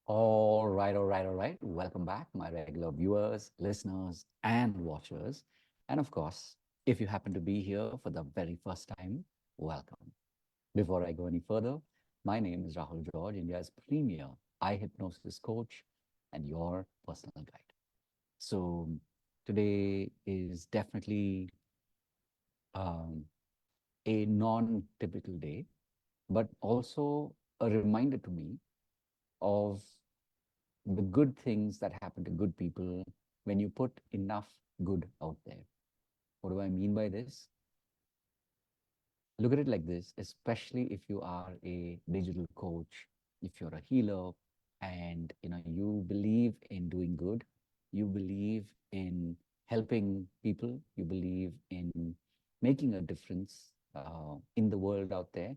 All right. Welcome back, my regular viewers, listeners, and watchers. And of course, if you happen to be here for the very first time, welcome. Before I go any further, my name is Rahul George, India's premier eye hypnosis coach and your personal guide. So, today is definitely um, a non typical day, but also a reminder to me of the good things that happen to good people when you put enough good out there. What do I mean by this? Look at it like this, especially if you are a digital coach, if you're a healer, and you believe in doing good, you believe in helping people, you believe in making a difference in the world out there,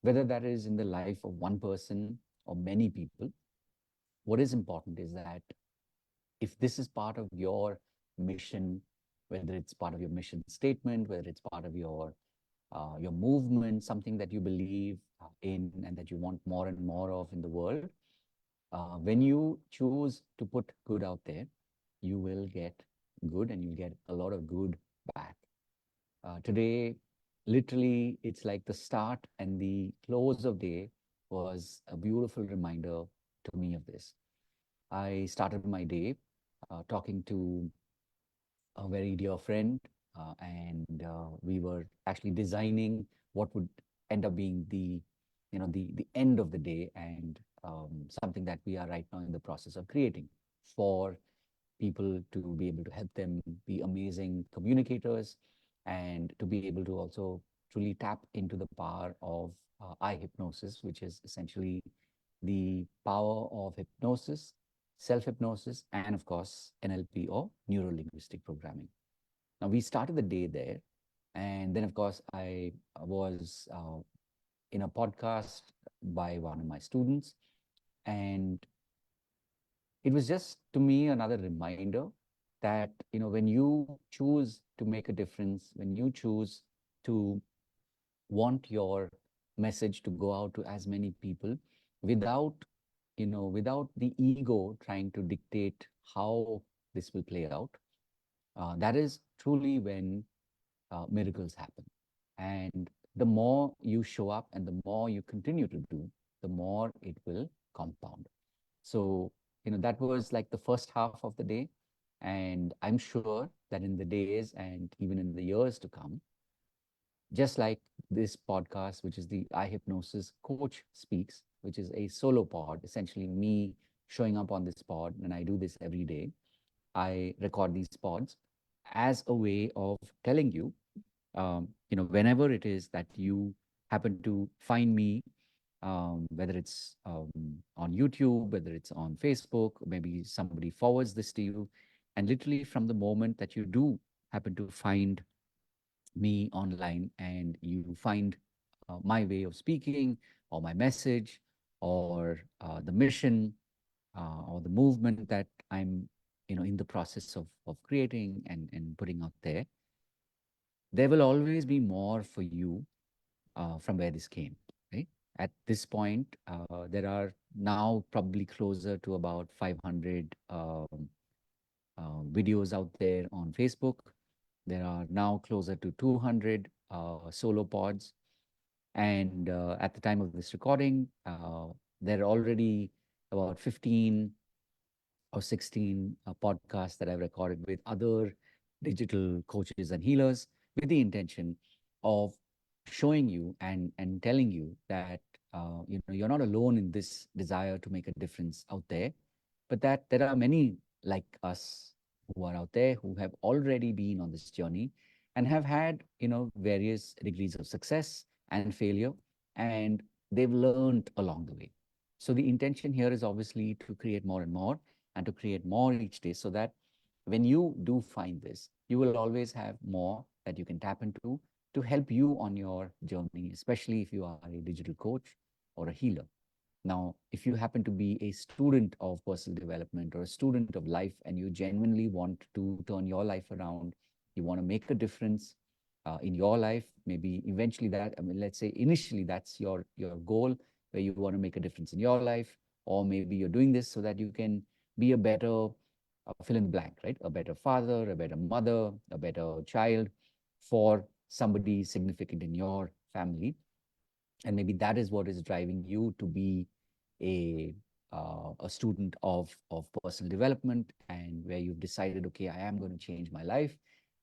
whether that is in the life of one person or many people. What is important is that if this is part of your mission, whether it's part of your mission statement, whether it's part of your movement, something that you believe in and that you want more and more of in the world, when you choose to put good out there, you will get good and you'll get a lot of good back. Today, literally, it's like the start and the close of day was a beautiful reminder to me of this. I started my day talking to a very dear friend, and we were actually designing what would end up being the end of the day, and something that we are right now in the process of creating for people to be able to help them be amazing communicators and to be able to also truly tap into the power of eye hypnosis, which is essentially the power of hypnosis, self hypnosis, and of course, NLP or neuro linguistic programming. Now, we started the day there. And then, of course, I was in a podcast by one of my students. And it was just to me another reminder that when you choose to make a difference, when you choose to want your message to go out to as many people without without the ego trying to dictate how this will play out, that is truly when miracles happen. And the more you show up and the more you continue to do, the more it will compound. So, that was like the first half of the day. And I'm sure that in the days and even in the years to come, just like this podcast, which is the eye hypnosis coach speaks, which is a solo pod, essentially me showing up on this pod, and I do this every day. I record these pods as a way of telling you, whenever it is that you happen to find me, whether it's on YouTube, whether it's on Facebook, maybe somebody forwards this to you, and literally from the moment that you do happen to find me online and you find my way of speaking or my message or the mission or the movement that I'm in the process of creating and putting out there will always be more for you from where this came, right? At this point, there are now probably closer to about 500 videos out there on Facebook. There are now closer to 200 solo pods. And at the time of this recording, there are already about 15 or 16 podcasts that I've recorded with other digital coaches and healers with the intention of showing you and telling you that you're not alone in this desire to make a difference out there, but that there are many like us who are out there who have already been on this journey and have had various degrees of success and failure, and they've learned along the way. So the intention here is obviously to create more and more and to create more each day so that when you do find this, you will always have more that you can tap into to help you on your journey, especially if you are a digital coach or a healer. Now, if you happen to be a student of personal development or a student of life and you genuinely want to turn your life around, you want to make a difference in your life, maybe eventually that, I mean, let's say initially that's your goal where you want to make a difference in your life, or maybe you're doing this so that you can be a better fill in the blank, right? A better father, a better mother, a better child for somebody significant in your family. And maybe that is what is driving you to be a a student of personal development, and where you've decided, okay, I am going to change my life,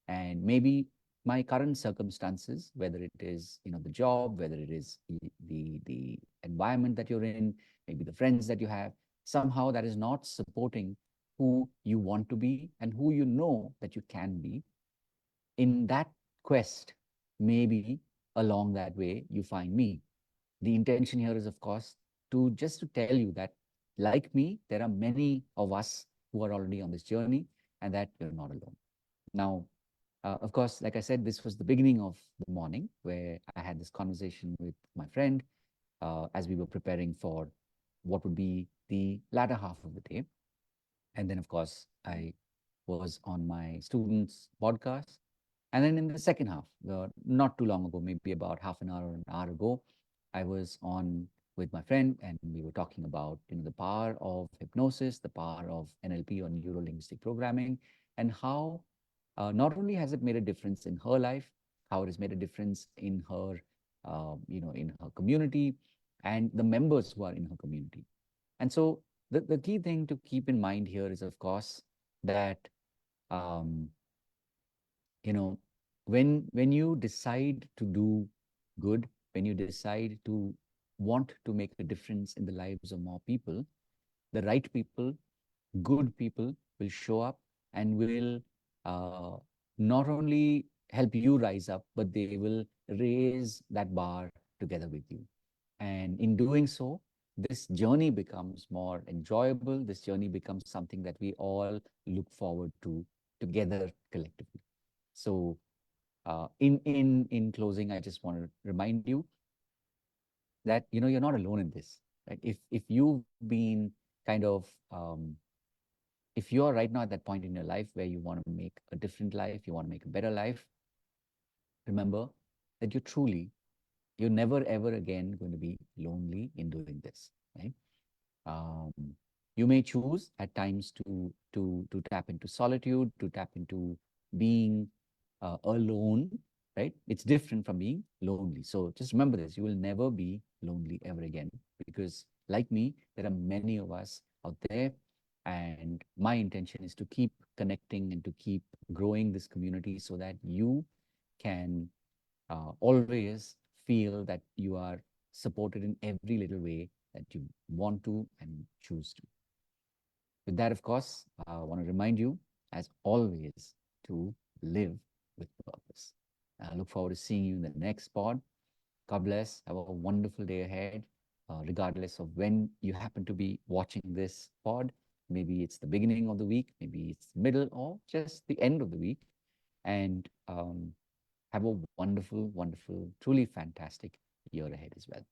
and maybe my current circumstances, whether it is the job, whether it is the environment that you're in, maybe the friends that you have, somehow that is not supporting who you want to be and who you know that you can be. In that quest, maybe along that way you find me. The intention here is, of course, to just to tell you that, like me, there are many of us who are already on this journey, and that you're not alone. Now, of course, like I said, this was the beginning of the morning where I had this conversation with my friend as we were preparing for what would be the latter half of the day. And then, of course, I was on my students' podcast. And then in the second half, not too long ago, maybe about half an hour or an hour ago, I was on with my friend, and we were talking about the power of hypnosis, the power of NLP or neuro linguistic programming, and how not only has it made a difference in her life, how it has made a difference in her, in her community, and the members who are in her community. And so the key thing to keep in mind here is, of course, that um, you know when you decide to do good, when you decide to want to make a difference in the lives of more people, the right people, good people will show up and will uh, not only help you rise up, but they will raise that bar together with you. And in doing so, this journey becomes more enjoyable. This journey becomes something that we all look forward to together collectively. So, in closing, I just want to remind you that you're not alone in this, right? If you've been kind of if you're right now at that point in your life where you want to make a different life, you want to make a better life, remember that you're never ever again going to be lonely in doing this, right? Um, you may choose at times to tap into solitude, to tap into being alone, right? It's different from being lonely. So just remember this: you will never be lonely ever again, because, like me, there are many of us out there, and my intention is to keep connecting and to keep growing this community so that you can always feel that you are supported in every little way that you want to and choose to. With that, of course, I want to remind you, as always, to live with purpose. I look forward to seeing you in the next pod. God bless. Have a wonderful day ahead, regardless of when you happen to be watching this pod. Maybe it's the beginning of the week, maybe it's middle, or just the end of the week. And have a wonderful, wonderful, truly fantastic year ahead as well.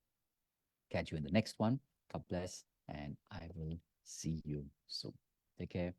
Catch you in the next one. God bless, and I will see you soon. Take care.